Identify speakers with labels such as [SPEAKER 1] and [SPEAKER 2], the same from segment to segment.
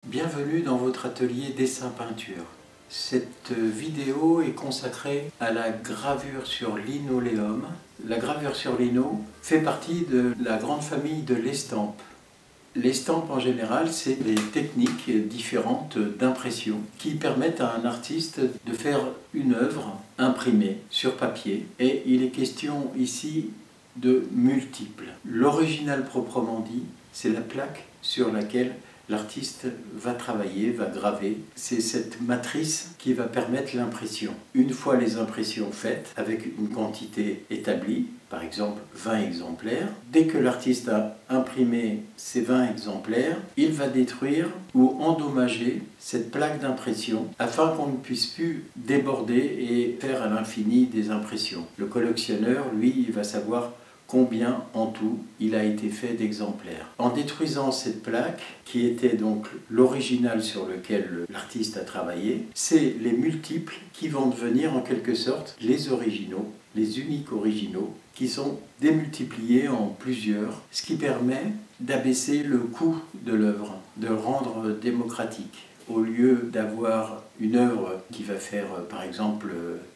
[SPEAKER 1] Bienvenue dans votre atelier dessin-peinture. Cette vidéo est consacrée à la gravure sur linoléum. La gravure sur lino fait partie de la grande famille de l'estampe. L'estampe en général, c'est des techniques différentes d'impression qui permettent à un artiste de faire une œuvre imprimée sur papier. Et il est question ici de multiples. L'original proprement dit, c'est la plaque sur laquelle l'artiste va travailler, va graver. C'est cette matrice qui va permettre l'impression. Une fois les impressions faites, avec une quantité établie, par exemple 20 exemplaires, dès que l'artiste a imprimé ces 20 exemplaires, il va détruire ou endommager cette plaque d'impression afin qu'on ne puisse plus déborder et faire à l'infini des impressions. Le collectionneur, lui, il va savoir combien en tout il a été fait d'exemplaires. En détruisant cette plaque, qui était donc l'original sur lequel l'artiste a travaillé, c'est les multiples qui vont devenir en quelque sorte les originaux, les uniques originaux, qui sont démultipliés en plusieurs, ce qui permet d'abaisser le coût de l'œuvre, de le rendre démocratique. Au lieu d'avoir une œuvre qui va faire par exemple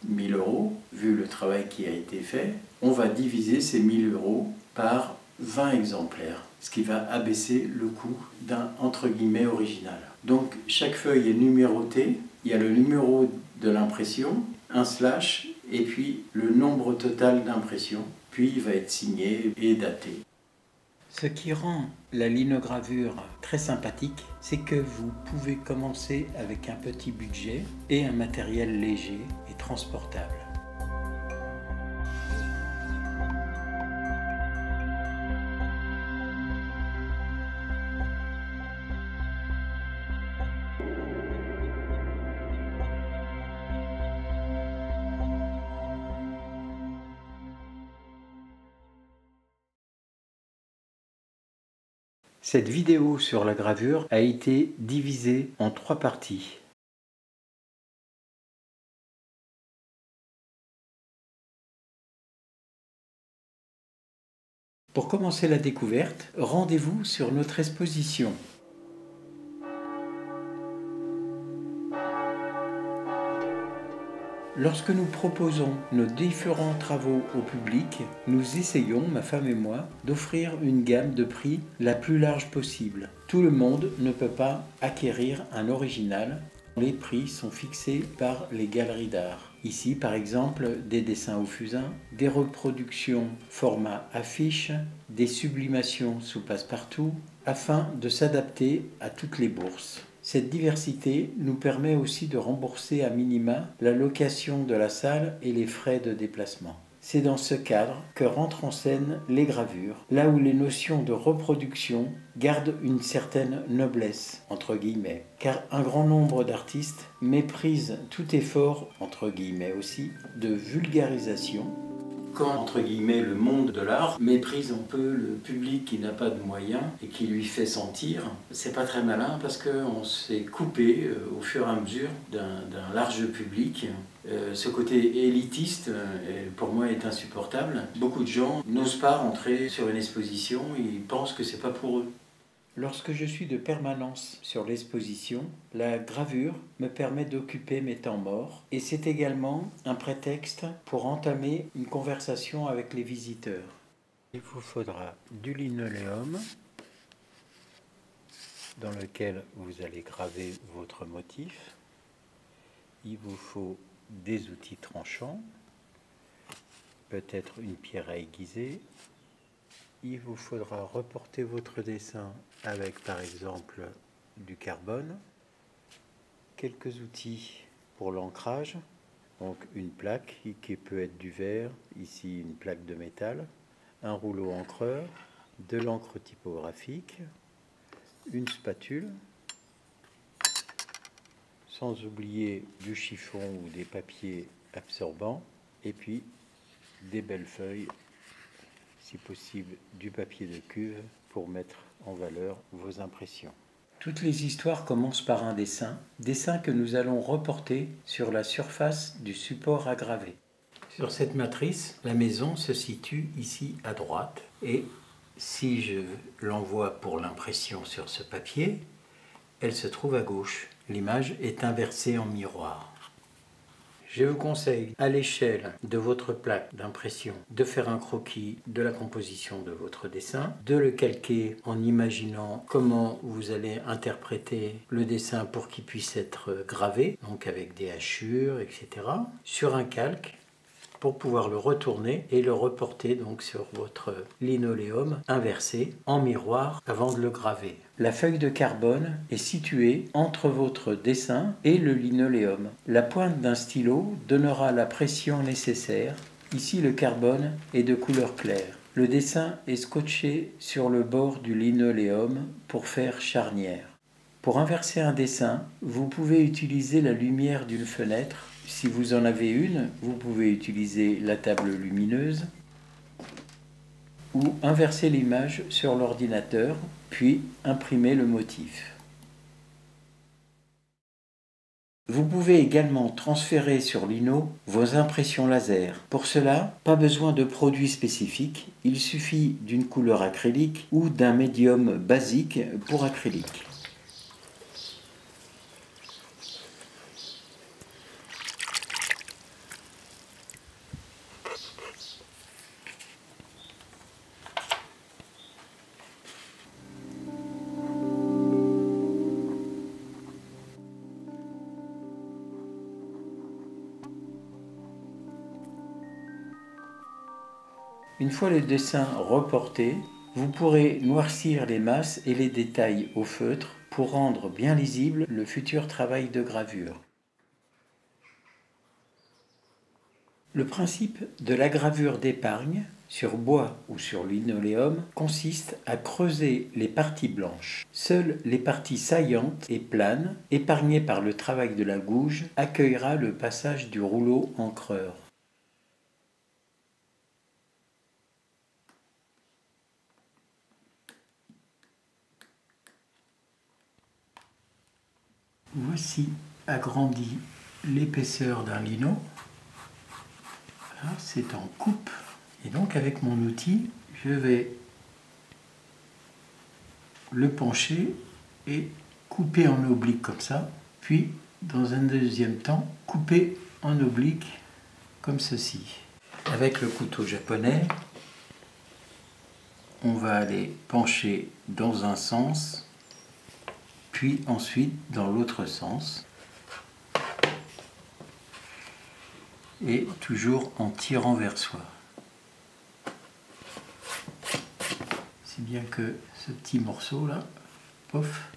[SPEAKER 1] 1000 €, vu le travail qui a été fait, on va diviser ces 1000 € par 20 exemplaires, ce qui va abaisser le coût d'un entre guillemets original. Donc chaque feuille est numérotée, il y a le numéro de l'impression, un slash, et puis le nombre total d'impressions, puis il va être signé et daté. Ce qui rend la linogravure très sympathique, c'est que vous pouvez commencer avec un petit budget et un matériel léger et transportable. Cette vidéo sur la gravure a été divisée en 3 parties. Pour commencer la découverte, rendez-vous sur notre exposition. Lorsque nous proposons nos différents travaux au public, nous essayons, ma femme et moi, d'offrir une gamme de prix la plus large possible. Tout le monde ne peut pas acquérir un original. Les prix sont fixés par les galeries d'art. Ici, par exemple, des dessins au fusain, des reproductions format affiche, des sublimations sous passe-partout, afin de s'adapter à toutes les bourses. Cette diversité nous permet aussi de rembourser à minima la location de la salle et les frais de déplacement. C'est dans ce cadre que rentrent en scène les gravures, là où les notions de reproduction gardent une certaine noblesse, entre guillemets, car un grand nombre d'artistes méprisent tout effort, entre guillemets aussi, de vulgarisation. Quand, entre guillemets, le monde de l'art méprise un peu le public qui n'a pas de moyens et qui lui fait sentir, c'est pas très malin parce qu'on s'est coupé au fur et à mesure d'un large public. Ce côté élitiste, pour moi, est insupportable. Beaucoup de gens n'osent pas rentrer sur une exposition, ils pensent que c'est pas pour eux. Lorsque je suis de permanence sur l'exposition, la gravure me permet d'occuper mes temps morts et c'est également un prétexte pour entamer une conversation avec les visiteurs. Il vous faudra du linoléum dans lequel vous allez graver votre motif. Il vous faut des outils tranchants, peut-être une pierre à aiguiser. Il vous faudra reporter votre dessin avec par exemple du carbone, quelques outils pour l'ancrage, donc une plaque qui peut être du verre, ici une plaque de métal, un rouleau encreur, de l'encre typographique, une spatule, sans oublier du chiffon ou des papiers absorbants, et puis des belles feuilles, si possible du papier de cuve pour mettre en valeur vos impressions. Toutes les histoires commencent par un dessin que nous allons reporter sur la surface du support à graver. Sur cette matrice, la maison se situe ici à droite et si je l'envoie pour l'impression sur ce papier, elle se trouve à gauche. L'image est inversée en miroir. Je vous conseille, à l'échelle de votre plaque d'impression, de faire un croquis de la composition de votre dessin, de le calquer en imaginant comment vous allez interpréter le dessin pour qu'il puisse être gravé, donc avec des hachures, etc., sur un calque, pour pouvoir le retourner et le reporter donc sur votre linoléum inversé en miroir avant de le graver. La feuille de carbone est située entre votre dessin et le linoléum. La pointe d'un stylo donnera la pression nécessaire. Ici, le carbone est de couleur claire. Le dessin est scotché sur le bord du linoléum pour faire charnière. Pour inverser un dessin, vous pouvez utiliser la lumière d'une fenêtre. Si vous en avez une, vous pouvez utiliser la table lumineuse ou inverser l'image sur l'ordinateur, puis imprimer le motif. Vous pouvez également transférer sur Lino vos impressions laser. Pour cela, pas besoin de produits spécifiques, il suffit d'une couleur acrylique ou d'un médium basique pour acrylique. Une fois le dessin reporté, vous pourrez noircir les masses et les détails au feutre pour rendre bien lisible le futur travail de gravure. Le principe de la gravure d'épargne, sur bois ou sur linoléum, consiste à creuser les parties blanches. Seules les parties saillantes et planes, épargnées par le travail de la gouge, accueillera le passage du rouleau encreur. Voici agrandi l'épaisseur d'un lino. C'est en coupe. Et donc avec mon outil, je vais le pencher et couper en oblique comme ça. Puis, dans un deuxième temps, couper en oblique comme ceci. Avec le couteau japonais, on va aller pencher dans un sens, puis ensuite dans l'autre sens. Et toujours en tirant vers soi. Si bien que ce petit morceau là, pof,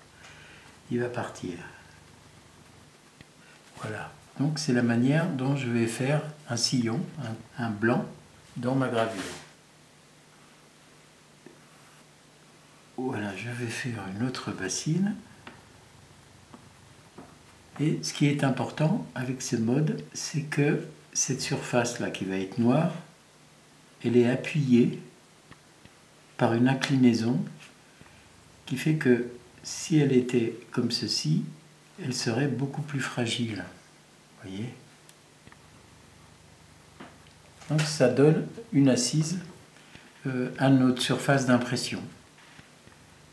[SPEAKER 1] il va partir. Voilà. Donc c'est la manière dont je vais faire un sillon, un blanc dans ma gravure. Voilà, je vais faire une autre bassine. Et ce qui est important avec ce mode, c'est que cette surface-là qui va être noire, elle est appuyée par une inclinaison qui fait que si elle était comme ceci, elle serait beaucoup plus fragile. Vous voyez ? Donc ça donne une assise à notre surface d'impression.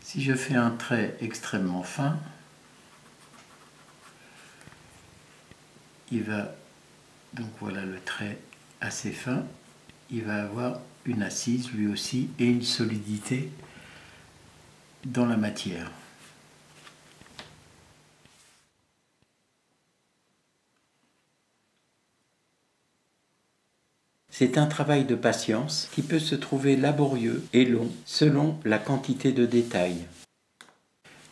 [SPEAKER 1] Si je fais un trait extrêmement fin, il va, donc voilà le trait assez fin, il va avoir une assise lui aussi et une solidité dans la matière. C'est un travail de patience qui peut se trouver laborieux et long selon la quantité de détails.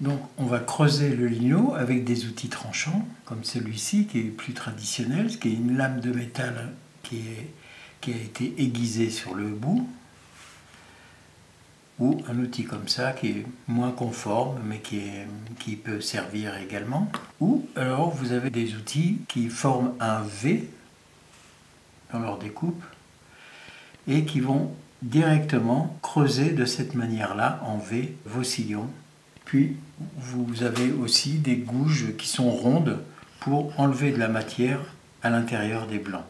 [SPEAKER 1] Donc on va creuser le lino avec des outils tranchants, comme celui-ci qui est plus traditionnel, qui est une lame de métal qui a été aiguisée sur le bout, ou un outil comme ça qui est moins conforme mais qui peut servir également. Ou alors vous avez des outils qui forment un V dans leur découpe et qui vont directement creuser de cette manière-là en V vos sillons. Puis vous avez aussi des gouges qui sont rondes pour enlever de la matière à l'intérieur des blancs.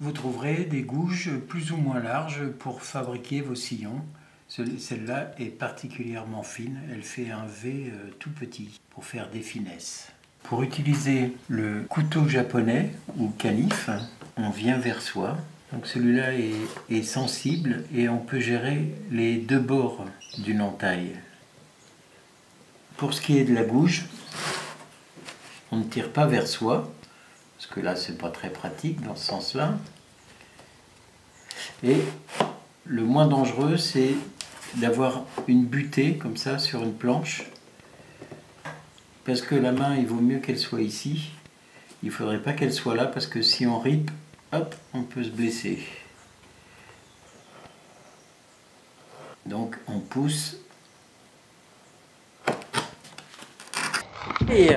[SPEAKER 1] vous trouverez des gouges plus ou moins larges pour fabriquer vos sillons. Celle-là est particulièrement fine, elle fait un V tout petit pour faire des finesses. Pour utiliser le couteau japonais ou canif, on vient vers soi. Donc celui-là est sensible et on peut gérer les deux bords d'une entaille. Pour ce qui est de la gouge, on ne tire pas vers soi, parce que là c'est pas très pratique dans ce sens-là. Et le moins dangereux, c'est d'avoir une butée comme ça sur une planche, parce que la main, il vaut mieux qu'elle soit ici. Il ne faudrait pas qu'elle soit là, parce que si on ripe, hop, on peut se blesser. Donc on pousse et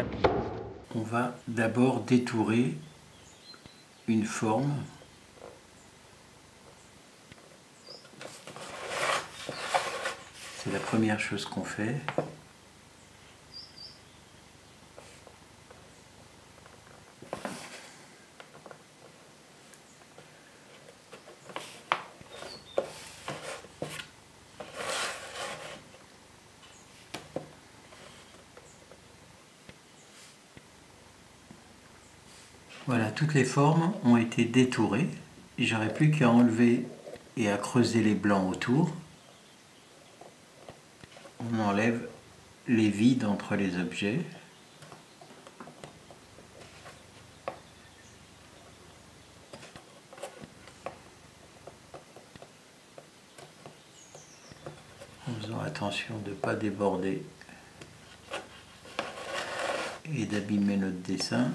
[SPEAKER 1] on va d'abord détourer une forme. C'est la première chose qu'on fait. Voilà, toutes les formes ont été détourées. J'aurais plus qu'à enlever et à creuser les blancs autour. On enlève les vides entre les objets. En faisant attention de ne pas déborder et d'abîmer notre dessin.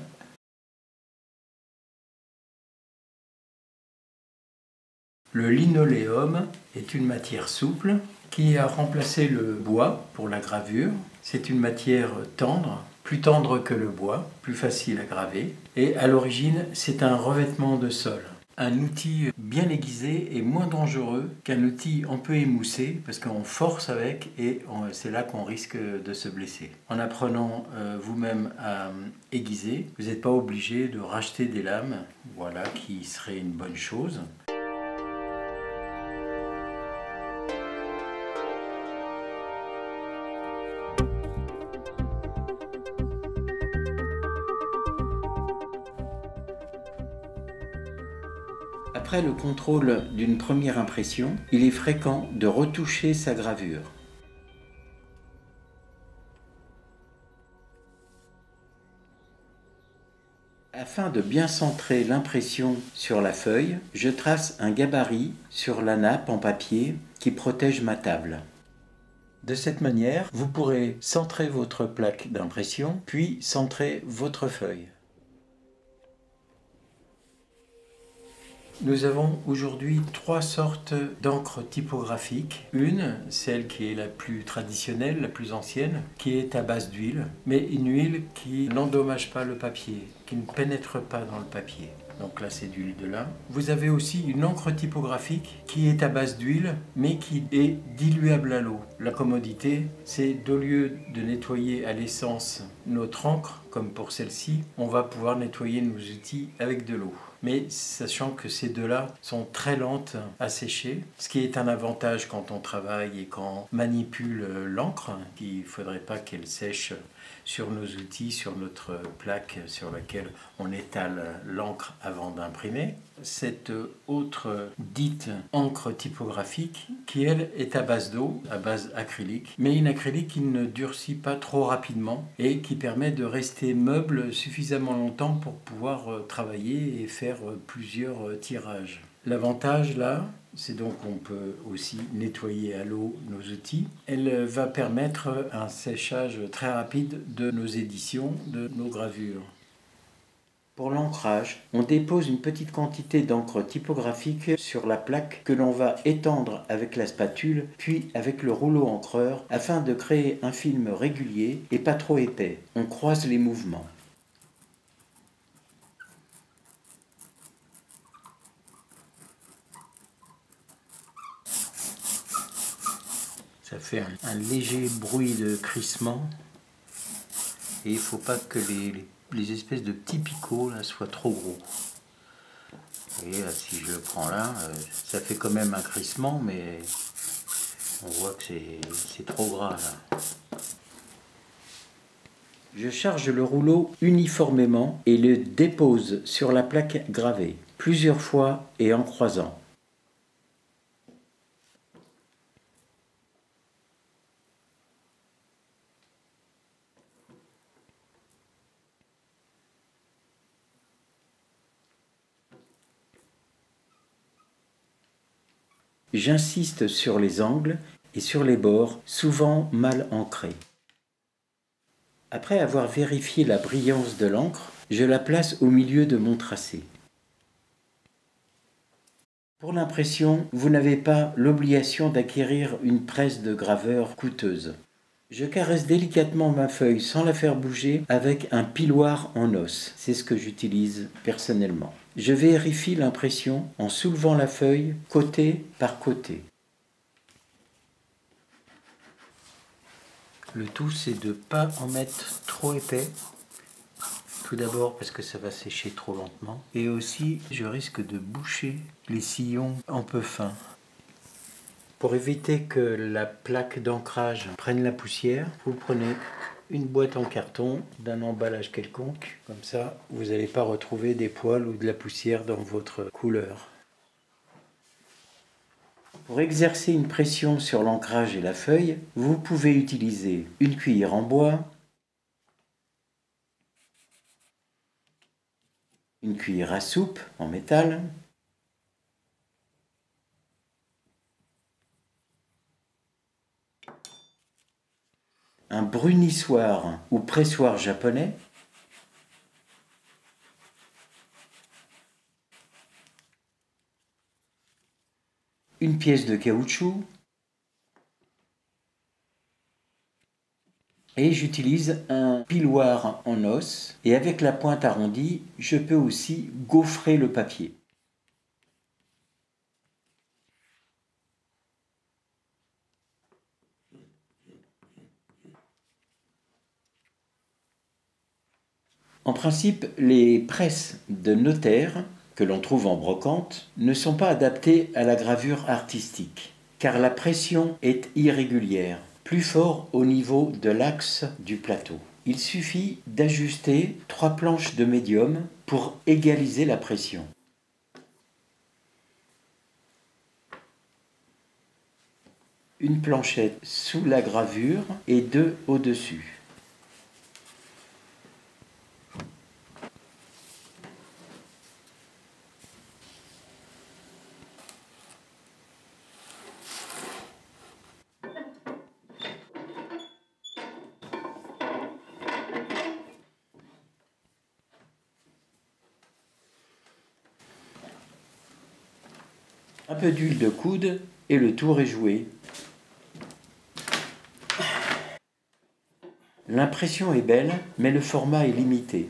[SPEAKER 1] Le linoléum est une matière souple qui a remplacé le bois pour la gravure. C'est une matière tendre, plus tendre que le bois, plus facile à graver. Et à l'origine, c'est un revêtement de sol. Un outil bien aiguisé est moins dangereux qu'un outil un peu émoussé parce qu'on force avec et c'est là qu'on risque de se blesser. En apprenant vous-même à aiguiser, vous n'êtes pas obligé de racheter des lames, voilà, qui serait une bonne chose. Après le contrôle d'une première impression, il est fréquent de retoucher sa gravure. Afin de bien centrer l'impression sur la feuille, je trace un gabarit sur la nappe en papier qui protège ma table. De cette manière, vous pourrez centrer votre plaque d'impression, puis centrer votre feuille. Nous avons aujourd'hui trois sortes d'encre typographique. Une, celle qui est la plus traditionnelle, la plus ancienne, qui est à base d'huile, mais une huile qui n'endommage pas le papier, qui ne pénètre pas dans le papier. Donc là, c'est d'huile de lin. Vous avez aussi une encre typographique qui est à base d'huile, mais qui est diluable à l'eau. La commodité, c'est d'au lieu de nettoyer à l'essence notre encre, comme pour celle-ci, on va pouvoir nettoyer nos outils avec de l'eau. Mais sachant que ces deux-là sont très lentes à sécher, ce qui est un avantage quand on travaille et quand on manipule l'encre, qu'il ne faudrait pas qu'elle sèche sur nos outils, sur notre plaque sur laquelle on étale l'encre avant d'imprimer. Cette autre dite encre typographique qui elle est à base d'eau, à base acrylique, mais une acrylique qui ne durcit pas trop rapidement et qui permet de rester meuble suffisamment longtemps pour pouvoir travailler et faire plusieurs tirages. L'avantage là, c'est donc qu'on peut aussi nettoyer à l'eau nos outils. Elle va permettre un séchage très rapide de nos éditions, de nos gravures. Pour l'ancrage, on dépose une petite quantité d'encre typographique sur la plaque que l'on va étendre avec la spatule, puis avec le rouleau encreur, afin de créer un film régulier et pas trop épais. On croise les mouvements. Ça fait un léger bruit de crissement et il ne faut pas que les espèces de petits picots là, soient trop gros. Vous voyez, là, si je le prends là, ça fait quand même un crissement, mais on voit que c'est trop gras là. Je charge le rouleau uniformément et le dépose sur la plaque gravée, plusieurs fois et en croisant. J'insiste sur les angles et sur les bords, souvent mal ancrés. Après avoir vérifié la brillance de l'encre, je la place au milieu de mon tracé. Pour l'impression, vous n'avez pas l'obligation d'acquérir une presse de graveur coûteuse. Je caresse délicatement ma feuille sans la faire bouger avec un piloir en os. C'est ce que j'utilise personnellement. Je vérifie l'impression en soulevant la feuille côté par côté. Le tout, c'est de ne pas en mettre trop épais. Tout d'abord parce que ça va sécher trop lentement. Et aussi, je risque de boucher les sillons un peu fins. Pour éviter que la plaque d'ancrage prenne la poussière, vous prenez une boîte en carton d'un emballage quelconque. Comme ça, vous n'allez pas retrouver des poils ou de la poussière dans votre couleur. Pour exercer une pression sur l'ancrage et la feuille, vous pouvez utiliser une cuillère en bois, une cuillère à soupe en métal, un brunissoir ou pressoir japonais, une pièce de caoutchouc et j'utilise un piloir en os et avec la pointe arrondie, je peux aussi gaufrer le papier. En principe, les presses de notaire que l'on trouve en brocante ne sont pas adaptées à la gravure artistique, car la pression est irrégulière, plus fort au niveau de l'axe du plateau. Il suffit d'ajuster 3 planches de médium pour égaliser la pression. Une planchette sous la gravure et 2 au-dessus. Un peu d'huile de coude et le tour est joué. L'impression est belle, mais le format est limité.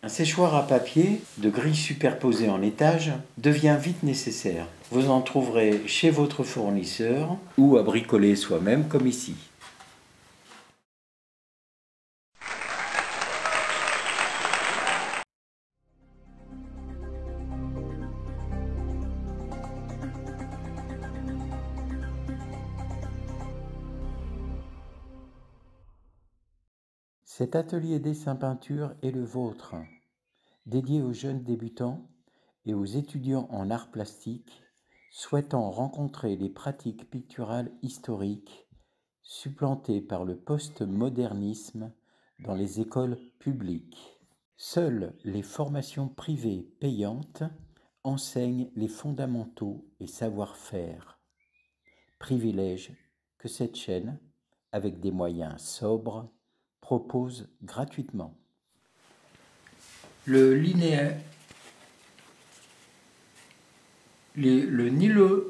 [SPEAKER 1] Un séchoir à papier, de grilles superposées en étage, devient vite nécessaire. Vous en trouverez chez votre fournisseur ou à bricoler soi-même comme ici. Cet atelier dessin-peinture est le vôtre, dédié aux jeunes débutants et aux étudiants en arts plastiques souhaitant rencontrer les pratiques picturales historiques supplantées par le postmodernisme dans les écoles publiques. Seules les formations privées payantes enseignent les fondamentaux et savoir-faire, privilège que cette chaîne, avec des moyens sobres, propose gratuitement. Le linéaire, le linoléum.